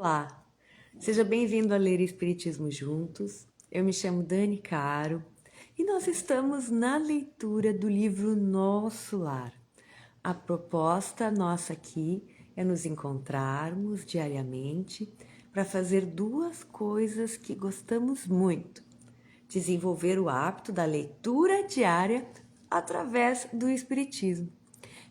Olá, seja bem-vindo a ler Espiritismo Juntos. Eu me chamo Dani Caro e nós estamos na leitura do livro Nosso Lar. A proposta nossa aqui é nos encontrarmos diariamente para fazer duas coisas que gostamos muito: desenvolver o hábito da leitura diária através do Espiritismo.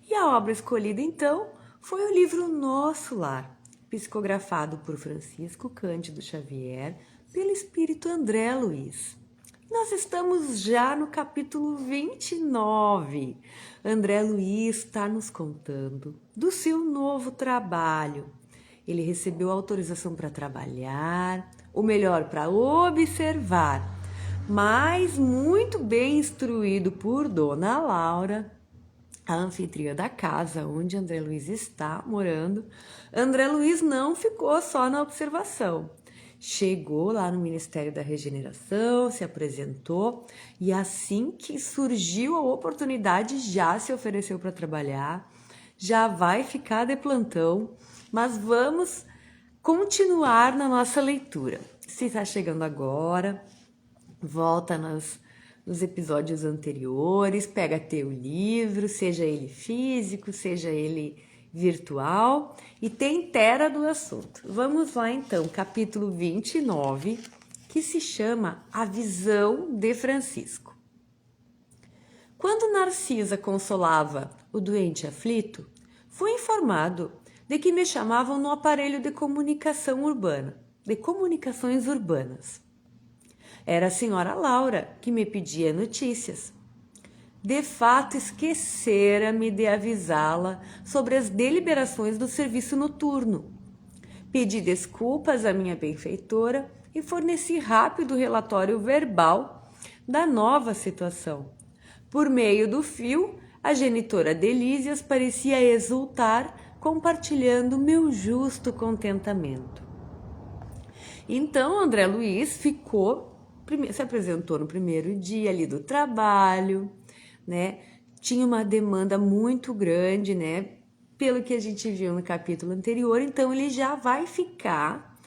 E a obra escolhida então foi o livro Nosso Lar, psicografado por Francisco Cândido Xavier, pelo espírito André Luiz. Nós estamos já no capítulo 29. André Luiz está nos contando do seu novo trabalho. Ele recebeu autorização para trabalhar, ou melhor, para observar, mas muito bem instruído por Dona Laura, a anfitriã da casa onde André Luiz está morando. André Luiz não ficou só na observação. Chegou lá no Ministério da Regeneração, se apresentou e assim que surgiu a oportunidade já se ofereceu para trabalhar, já vai ficar de plantão, mas vamos continuar na nossa leitura. Se está chegando agora, volta nos episódios anteriores, pega teu livro, seja ele físico, seja ele virtual, e te inteira do assunto. Vamos lá então, capítulo 29, que se chama A Visão de Francisco. Quando Narcisa consolava o doente aflito, fui informado de que me chamavam no aparelho de comunicações urbanas. Era a senhora Laura que me pedia notícias. De fato, esquecera-me de avisá-la sobre as deliberações do serviço noturno. Pedi desculpas à minha benfeitora e forneci rápido relatório verbal da nova situação. Por meio do fio, a genitora Delísias parecia exultar, compartilhando meu justo contentamento. Então, André Luiz se apresentou no primeiro dia ali do trabalho, né? Tinha uma demanda muito grande, né? Pelo que a gente viu no capítulo anterior, então ele já vai ficar,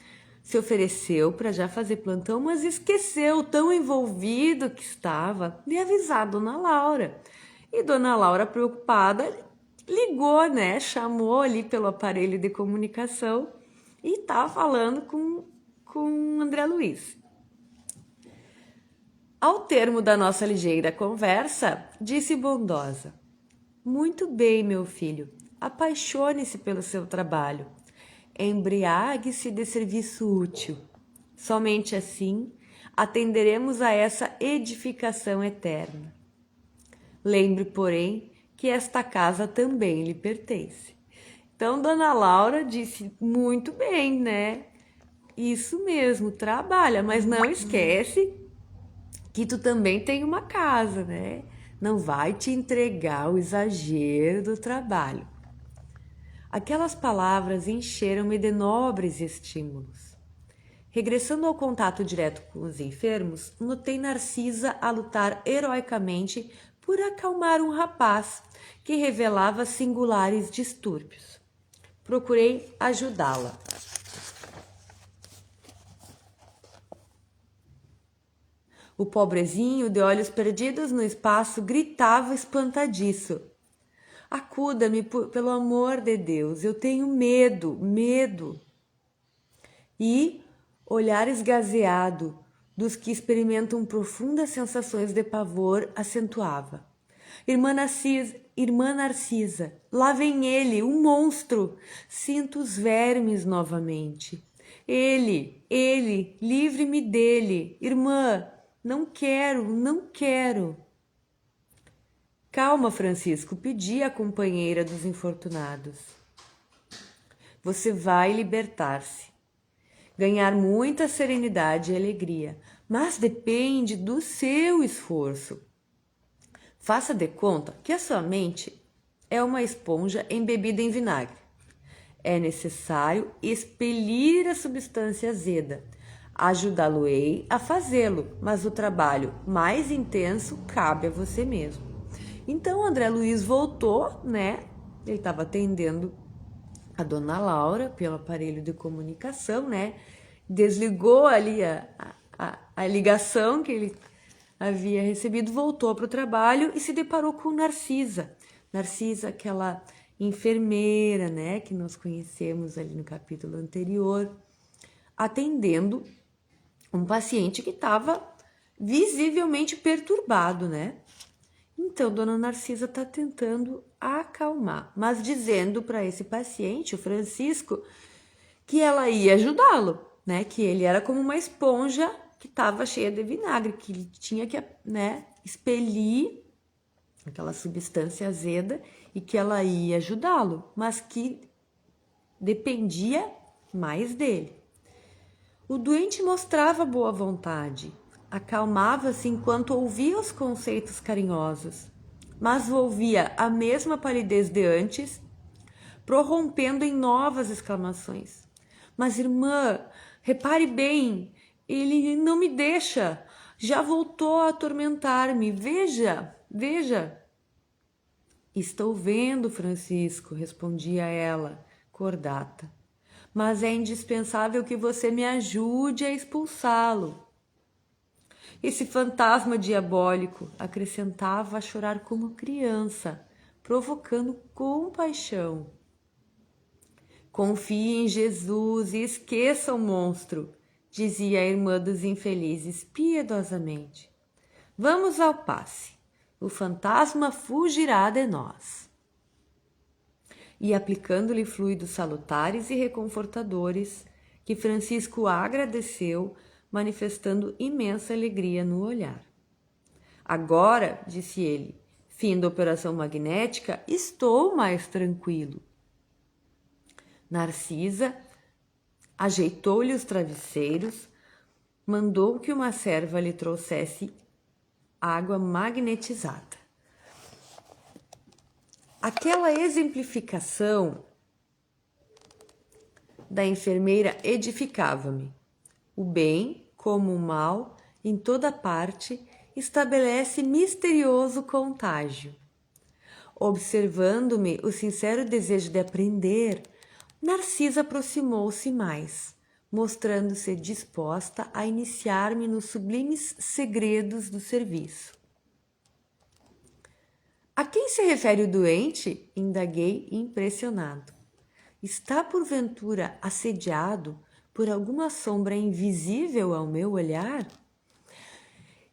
se ofereceu para já fazer plantão, mas esqueceu, tão envolvido que estava, de avisar a Dona Laura. E Dona Laura, preocupada, ligou, né? Chamou ali pelo aparelho de comunicação e estava falando com André Luiz. Ao termo da nossa ligeira conversa, disse bondosa: muito bem, meu filho, apaixone-se pelo seu trabalho. Embriague-se de serviço útil. Somente assim atenderemos a essa edificação eterna. Lembre, porém, que esta casa também lhe pertence. Então, Dona Laura disse: muito bem, né? Isso mesmo, trabalha, mas não esquece que tu também tem uma casa, né? Não vai te entregar o exagero do trabalho. Aquelas palavras encheram-me de nobres estímulos. Regressando ao contato direto com os enfermos, notei Narcisa a lutar heroicamente por acalmar um rapaz que revelava singulares distúrbios. Procurei ajudá-la. O pobrezinho, de olhos perdidos no espaço, gritava espantadiço: acuda-me, pelo amor de Deus, eu tenho medo. E, olhar esgazeado dos que experimentam profundas sensações de pavor, acentuava: Irmã Narcisa, lá vem ele, um monstro. Sinto os vermes novamente. Ele, livre-me dele. Irmã, não quero. Calma, Francisco, pedi à companheira dos infortunados. Você vai libertar-se, ganhar muita serenidade e alegria, mas depende do seu esforço. Faça de conta que a sua mente é uma esponja embebida em vinagre. É necessário expelir a substância azeda. Ajudá-lo-ei a fazê-lo, mas o trabalho mais intenso cabe a você mesmo. Então, André Luiz voltou, né? Ele estava atendendo a dona Laura pelo aparelho de comunicação, né? Desligou ali a ligação que ele havia recebido, voltou para o trabalho e se deparou com Narcisa. Narcisa, aquela enfermeira, né, que nós conhecemos ali no capítulo anterior, atendendo um paciente que estava visivelmente perturbado, né? Então, dona Narcisa está tentando acalmar, mas dizendo para esse paciente, o Francisco, que ela ia ajudá-lo, né? Que ele era como uma esponja que estava cheia de vinagre, que ele tinha que, né, expelir aquela substância azeda e que ela ia ajudá-lo, mas que dependia mais dele. O doente mostrava boa vontade, acalmava-se enquanto ouvia os conceitos carinhosos, mas volvia a mesma palidez de antes, prorrompendo em novas exclamações. Mas, irmã, repare bem, ele não me deixa, já voltou a atormentar-me, veja, veja. Estou vendo, Francisco, respondia ela, cordata, mas é indispensável que você me ajude a expulsá-lo. Esse fantasma diabólico, acrescentava a chorar como criança, provocando compaixão. Confie em Jesus e esqueça o monstro, dizia a irmã dos infelizes piedosamente. Vamos ao passe. O fantasma fugirá de nós. E aplicando-lhe fluidos salutares e reconfortadores, que Francisco agradeceu, manifestando imensa alegria no olhar. Agora, disse ele, fim da operação magnética, estou mais tranquilo. Narcisa ajeitou-lhe os travesseiros, mandou que uma serva lhe trouxesse água magnetizada. Aquela exemplificação da enfermeira edificava-me. O bem, como o mal, em toda parte, estabelece misterioso contágio. Observando-me o sincero desejo de aprender, Narcisa aproximou-se mais, mostrando-se disposta a iniciar-me nos sublimes segredos do serviço. A quem se refere o doente? Indaguei impressionado. Está porventura assediado por alguma sombra invisível ao meu olhar?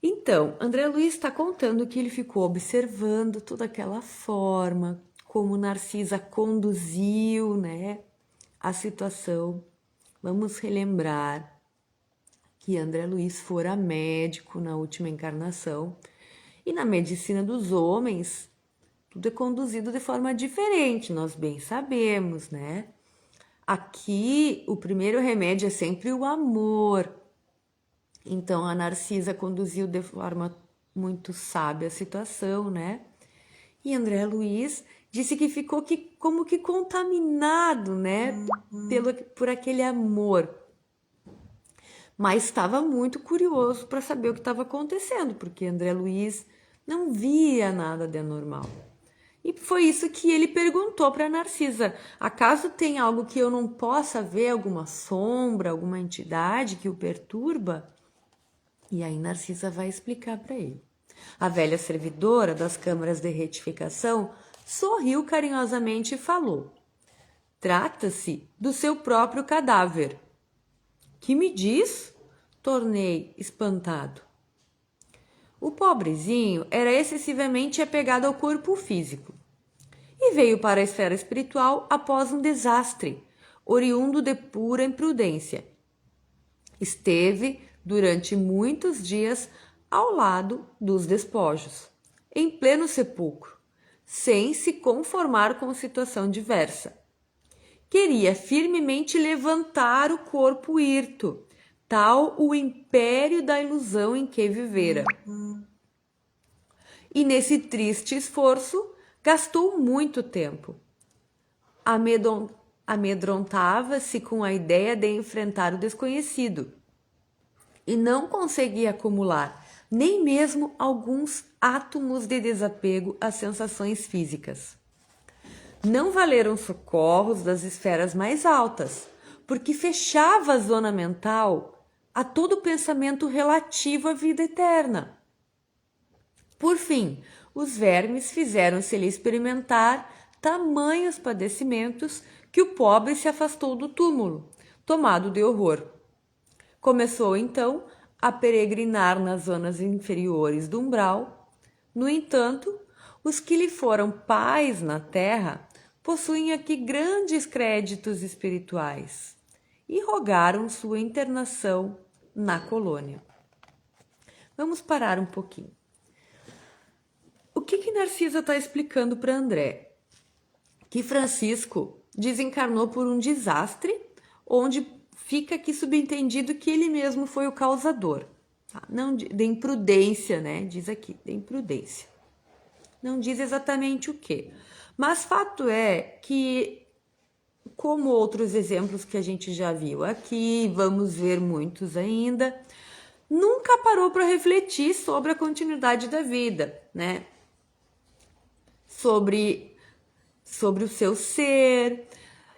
Então, André Luiz está contando que ele ficou observando toda aquela forma, como Narcisa conduziu, né, a situação. Vamos relembrar que André Luiz fora médico na última encarnação e na medicina dos homens tudo é conduzido de forma diferente, nós bem sabemos, né? Aqui o primeiro remédio é sempre o amor. Então a Narcisa conduziu de forma muito sábia a situação, né? E André Luiz disse que ficou como que contaminado, né? Por aquele amor. Mas estava muito curioso para saber o que estava acontecendo, porque André Luiz não via nada de anormal. E foi isso que ele perguntou para Narcisa. Acaso tem algo que eu não possa ver, alguma sombra, alguma entidade que o perturba? E aí Narcisa vai explicar para ele. A velha servidora das câmaras de retificação sorriu carinhosamente e falou: trata-se do seu próprio cadáver. Que me diz? Tornei espantado. O pobrezinho era excessivamente apegado ao corpo físico e veio para a esfera espiritual após um desastre, oriundo de pura imprudência. Esteve durante muitos dias ao lado dos despojos, em pleno sepulcro, sem se conformar com situação diversa. Queria firmemente levantar o corpo hirto, tal o império da ilusão em que vivera. E nesse triste esforço gastou muito tempo. Amedrontava-se com a ideia de enfrentar o desconhecido e não conseguia acumular nem mesmo alguns átomos de desapego às sensações físicas. Não valeram socorros das esferas mais altas, porque fechava a zona mental a todo pensamento relativo à vida eterna. Por fim, os vermes fizeram-se-lhe experimentar tamanhos padecimentos que o pobre se afastou do túmulo, tomado de horror. Começou então a peregrinar nas zonas inferiores do umbral. No entanto, os que lhe foram pais na terra possuem aqui grandes créditos espirituais e rogaram sua internação na colônia. Vamos parar um pouquinho. O que Narcisa está explicando para André? Que Francisco desencarnou por um desastre, onde fica aqui subentendido que ele mesmo foi o causador. Tá? Não de imprudência, né? Diz aqui, de imprudência. Não diz exatamente o quê. Mas fato é que, como outros exemplos que a gente já viu aqui, vamos ver muitos ainda, nunca parou para refletir sobre a continuidade da vida, né? Sobre o seu ser,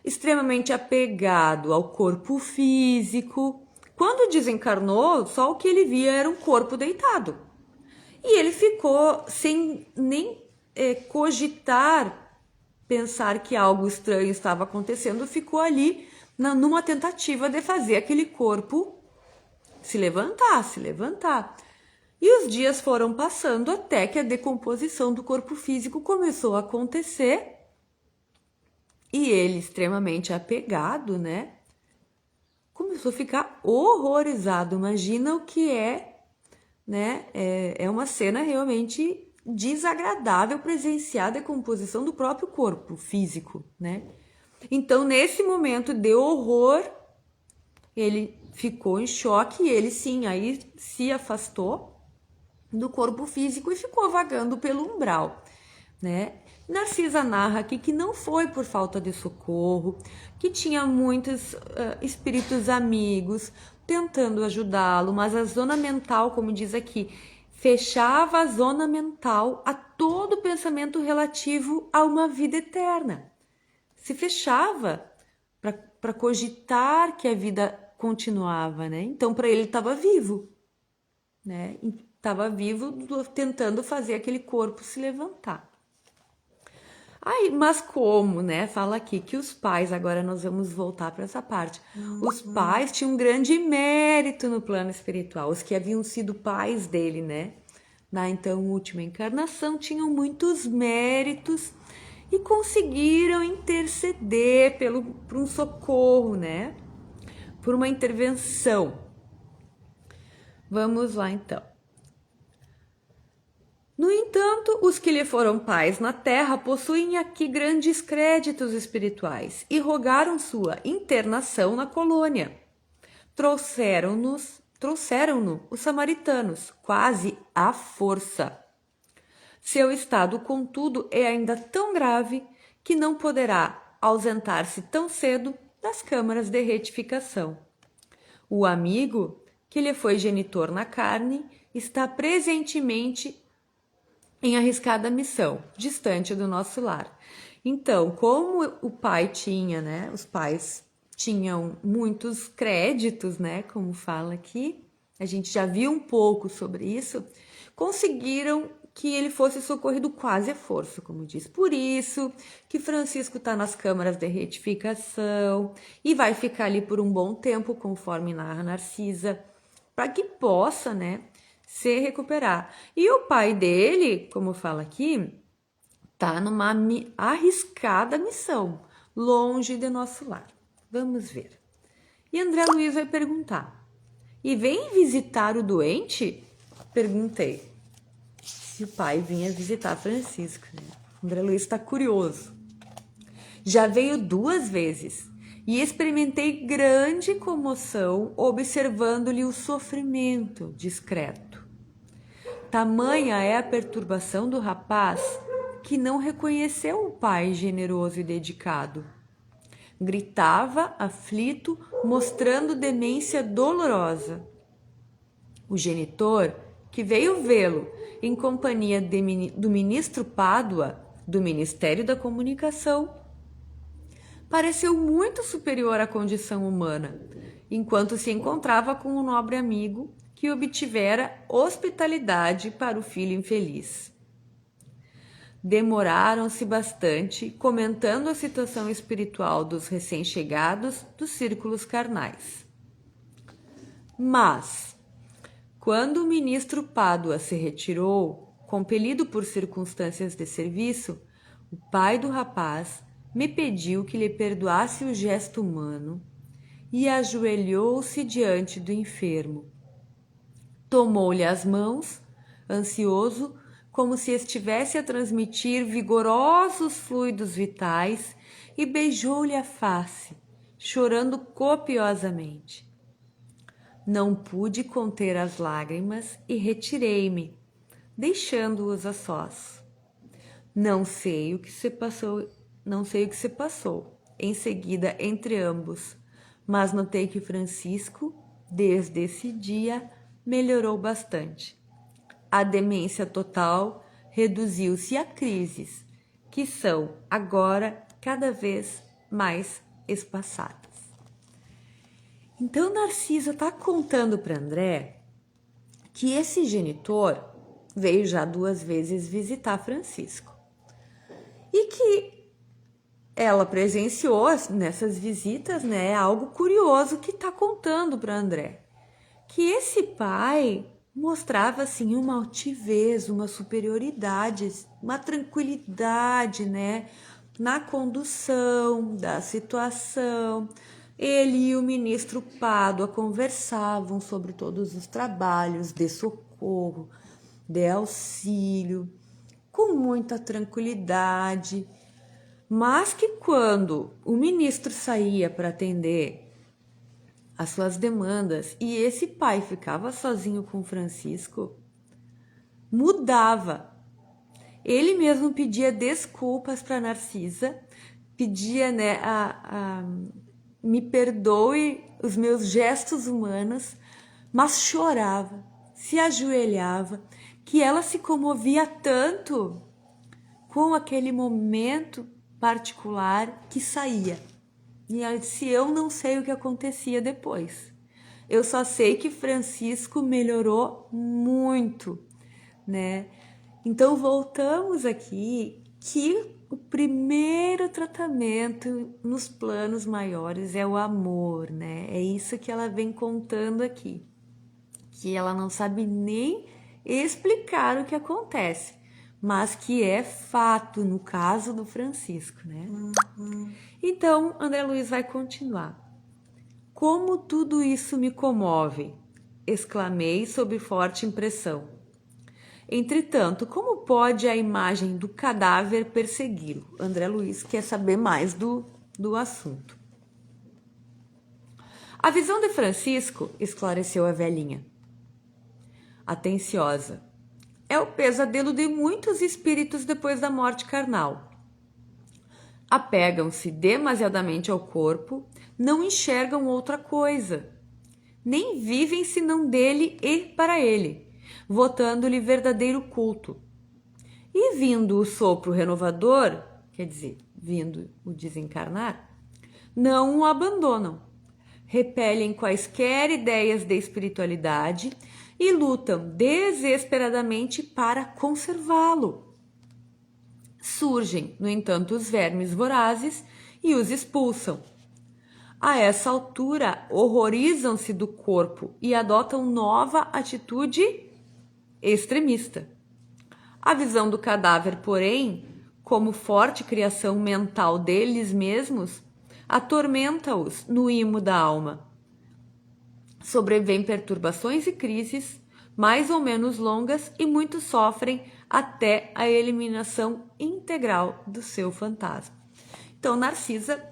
extremamente apegado ao corpo físico. Quando desencarnou, só o que ele via era um corpo deitado. E ele ficou sem nem cogitar, pensar que algo estranho estava acontecendo, ficou ali numa tentativa de fazer aquele corpo se levantar. E os dias foram passando até que a decomposição do corpo físico começou a acontecer. E ele, extremamente apegado, né? Começou a ficar horrorizado. Imagina o que é, né? É uma cena realmente desagradável presenciar a decomposição do próprio corpo físico, né? Então, nesse momento de horror, ele ficou em choque e ele, sim, aí se afastou do corpo físico e ficou vagando pelo umbral, né? Narcisa narra aqui que não foi por falta de socorro, que tinha muitos espíritos amigos tentando ajudá-lo, mas a zona mental, como diz aqui, fechava a zona mental a todo pensamento relativo a uma vida eterna. Se fechava para cogitar que a vida continuava, né? Então, para ele, estava vivo, né? Estava vivo tentando fazer aquele corpo se levantar. Aí, mas como, né? Fala aqui que os pais, agora nós vamos voltar para essa parte. Os pais tinham um grande mérito no plano espiritual, os que haviam sido pais dele, né? Na então última encarnação, tinham muitos méritos e conseguiram interceder por um socorro, né? Por uma intervenção. Vamos lá então. No entanto, os que lhe foram pais na terra possuem aqui grandes créditos espirituais e rogaram sua internação na colônia. Trouxeram-no os samaritanos, quase à força. Seu estado, contudo, é ainda tão grave que não poderá ausentar-se tão cedo das câmaras de retificação. O amigo, que lhe foi genitor na carne, está presentemente em arriscada missão, distante do nosso lar. Então, como o pai tinha, né? Os pais tinham muitos créditos, né? Como fala aqui, a gente já viu um pouco sobre isso, conseguiram que ele fosse socorrido quase à força, como diz. Por isso que Francisco está nas câmaras de retificação e vai ficar ali por um bom tempo, conforme narra Narcisa, para que possa, né, se recuperar. E o pai dele, como fala aqui, tá numa arriscada missão, longe de nosso lar. Vamos ver. E André Luiz vai perguntar: e vem visitar o doente? Perguntei. Se o pai vinha visitar Francisco, né? André Luiz está curioso. Já veio 2 vezes e experimentei grande comoção observando-lhe o sofrimento discreto. Tamanha é a perturbação do rapaz que não reconheceu o pai generoso e dedicado. Gritava, aflito, mostrando demência dolorosa. O genitor, que veio vê-lo em companhia do ministro Pádua, do Ministério da Comunicação, pareceu muito superior à condição humana, enquanto se encontrava com um nobre amigo que obtivera hospitalidade para o filho infeliz. Demoraram-se bastante comentando a situação espiritual dos recém-chegados dos círculos carnais. Mas, quando o ministro Pádua se retirou, compelido por circunstâncias de serviço, o pai do rapaz me pediu que lhe perdoasse o gesto humano e ajoelhou-se diante do enfermo. Tomou-lhe as mãos, ansioso, como se estivesse a transmitir vigorosos fluidos vitais, e beijou-lhe a face, chorando copiosamente. Não pude conter as lágrimas e retirei-me, deixando-os a sós. Não sei o que se passou em seguida entre ambos, mas notei que Francisco, desde esse dia, melhorou bastante. A demência total reduziu-se a crises, que são agora cada vez mais espaçadas. Então, Narcisa está contando para André que esse genitor veio já 2 vezes visitar Francisco e que ela presenciou nessas visitas, né, algo curioso que está contando para André, que esse pai mostrava assim uma altivez, uma superioridade, uma tranquilidade, né, na condução da situação. Ele e o ministro Pádua conversavam sobre todos os trabalhos de socorro, de auxílio, com muita tranquilidade, mas que quando o ministro saía para atender as suas demandas e esse pai ficava sozinho com Francisco, mudava. Ele mesmo pedia desculpas para Narcisa, pedia, né, me perdoe os meus gestos humanos, mas chorava, se ajoelhava, que ela se comovia tanto com aquele momento particular que saía. E se eu não sei o que acontecia depois. Eu só sei que Francisco melhorou muito, né? Então voltamos aqui que o primeiro tratamento nos planos maiores é o amor, né? É isso que ela vem contando aqui. Que ela não sabe nem explicar o que acontece, mas que é fato no caso do Francisco, né? Então, André Luiz vai continuar. Como tudo isso me comove, exclamei sob forte impressão. Entretanto, como pode a imagem do cadáver persegui-lo? André Luiz quer saber mais do assunto. A visão de Francisco, esclareceu a velhinha, atenciosa, é o pesadelo de muitos espíritos depois da morte carnal. Apegam-se demasiadamente ao corpo, não enxergam outra coisa, nem vivem senão dele e para ele, votando-lhe verdadeiro culto. E vindo o sopro renovador, quer dizer, vindo o desencarnar, não o abandonam, repelem quaisquer ideias de espiritualidade e lutam desesperadamente para conservá-lo. Surgem, no entanto, os vermes vorazes e os expulsam. A essa altura, horrorizam-se do corpo e adotam nova atitude extremista. A visão do cadáver, porém, como forte criação mental deles mesmos, atormenta-os no imo da alma. Sobrevêm perturbações e crises, mais ou menos longas, e muitos sofrem até a eliminação integral do seu fantasma. Então, Narcisa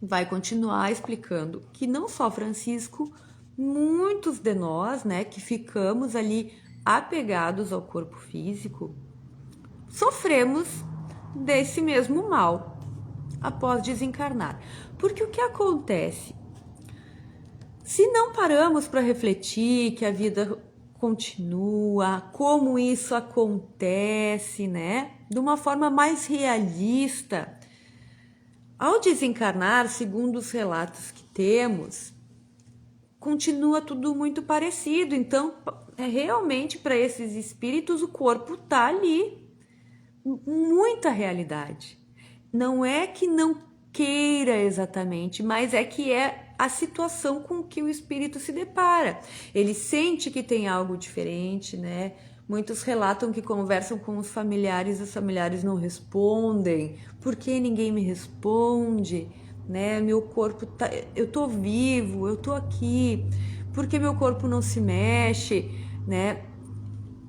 vai continuar explicando que não só Francisco, muitos de nós, né, que ficamos ali apegados ao corpo físico, sofremos desse mesmo mal após desencarnar. Porque o que acontece? Se não paramos para refletir que a vida continua, como isso acontece, né? De uma forma mais realista. Ao desencarnar, segundo os relatos que temos, continua tudo muito parecido. Então, realmente, para esses espíritos, o corpo está ali. Muita realidade. Não é que não queira exatamente, mas é que é a situação com que o espírito se depara. Ele sente que tem algo diferente, né? Muitos relatam que conversam com os familiares não respondem. Por que ninguém me responde? Né? Meu corpo tá, eu tô vivo, eu tô aqui. Por que meu corpo não se mexe, né?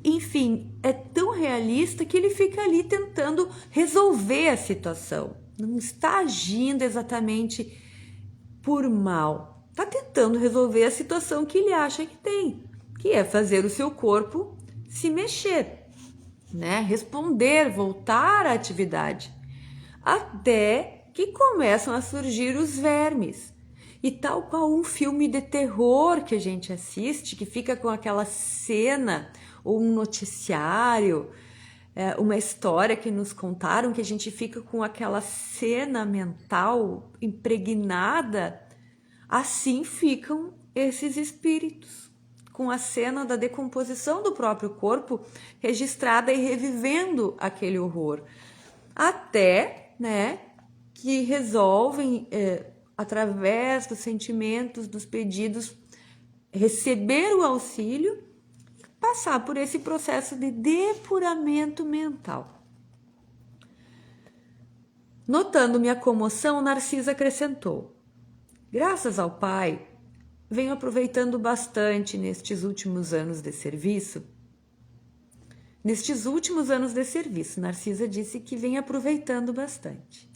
Enfim, é tão realista que ele fica ali tentando resolver a situação. Não está agindo exatamente por mal. Está tentando resolver a situação que ele acha que tem, que é fazer o seu corpo se mexer, né? Responder, voltar à atividade. Até que começam a surgir os vermes. E tal qual um filme de terror que a gente assiste, que fica com aquela cena, ou um noticiário, uma história que nos contaram, que a gente fica com aquela cena mental impregnada, assim ficam esses espíritos, com a cena da decomposição do próprio corpo registrada e revivendo aquele horror. Até, né, que resolvem, através dos sentimentos, dos pedidos, receber o auxílio e passar por esse processo de depuramento mental. Notando minha comoção, Narcisa acrescentou: graças ao Pai, venho aproveitando bastante nestes últimos anos de serviço. Narcisa disse que vem aproveitando bastante.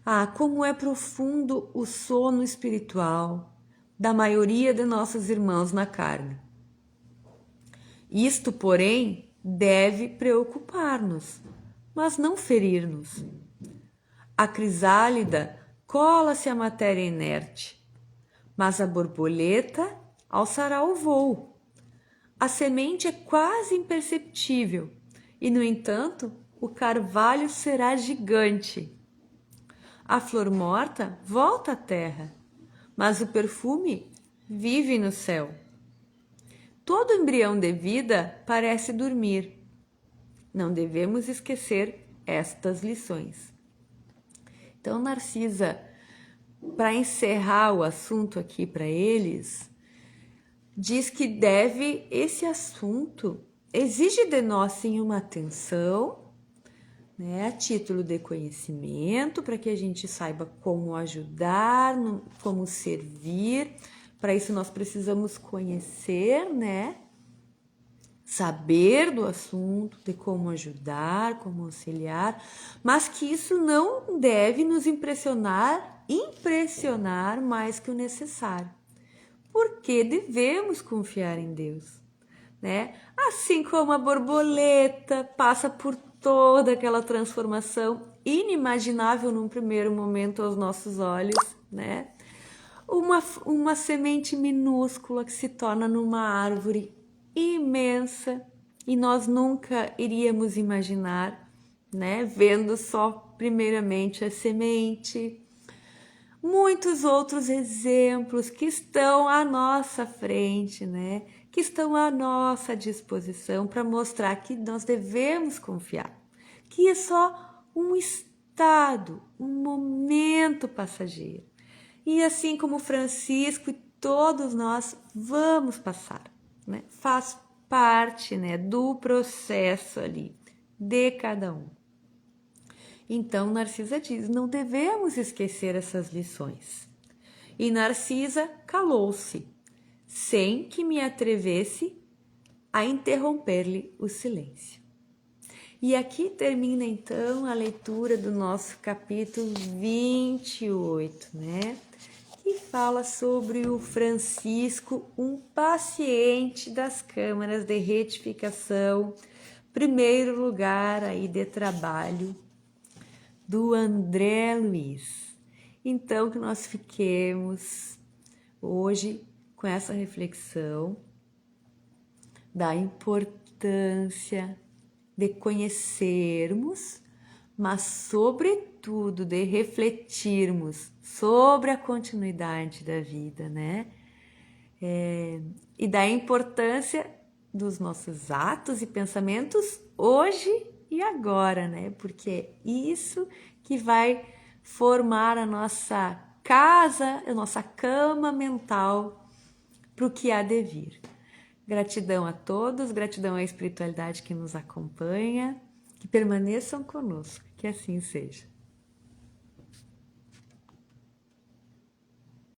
Ah, como é profundo o sono espiritual da maioria de nossos irmãos na carne. Isto, porém, deve preocupar-nos, mas não ferir-nos. A crisálida cola-se à matéria inerte, mas a borboleta alçará o voo. A semente é quase imperceptível e, no entanto, o carvalho será gigante. A flor morta volta à terra, mas o perfume vive no céu. Todo embrião de vida parece dormir. Não devemos esquecer estas lições. Então, Narcisa, para encerrar o assunto aqui para eles, diz que esse assunto exige de nós sim uma atenção, né, a título de conhecimento, para que a gente saiba como ajudar, como servir. Para isso nós precisamos conhecer, né, saber do assunto, de como ajudar, como auxiliar, mas que isso não deve nos impressionar mais que o necessário, porque devemos confiar em Deus, né? Assim como a borboleta passa por toda aquela transformação inimaginável num primeiro momento aos nossos olhos, né? Uma semente minúscula que se torna numa árvore imensa e nós nunca iríamos imaginar, né? Vendo só primeiramente a semente. Muitos outros exemplos que estão à nossa frente, né? Que estão à nossa disposição para mostrar que nós devemos confiar, que é só um estado, um momento passageiro. E assim como Francisco e todos nós vamos passar, né? Faz parte, né, do processo ali de cada um. Então, Narcisa diz, não devemos esquecer essas lições. E Narcisa calou-se, sem que me atrevesse a interromper-lhe o silêncio. E aqui termina então a leitura do nosso capítulo 28, né? Que fala sobre o Francisco, um paciente das câmaras de retificação, primeiro lugar aí de trabalho do André Luiz. Então, que nós fiquemos hoje com essa reflexão, da importância de conhecermos, mas sobretudo de refletirmos sobre a continuidade da vida, né? E da importância dos nossos atos e pensamentos hoje e agora, né? Porque é isso que vai formar a nossa casa, a nossa cama mental para o que há de vir. Gratidão a todos, gratidão à espiritualidade que nos acompanha, que permaneçam conosco, que assim seja.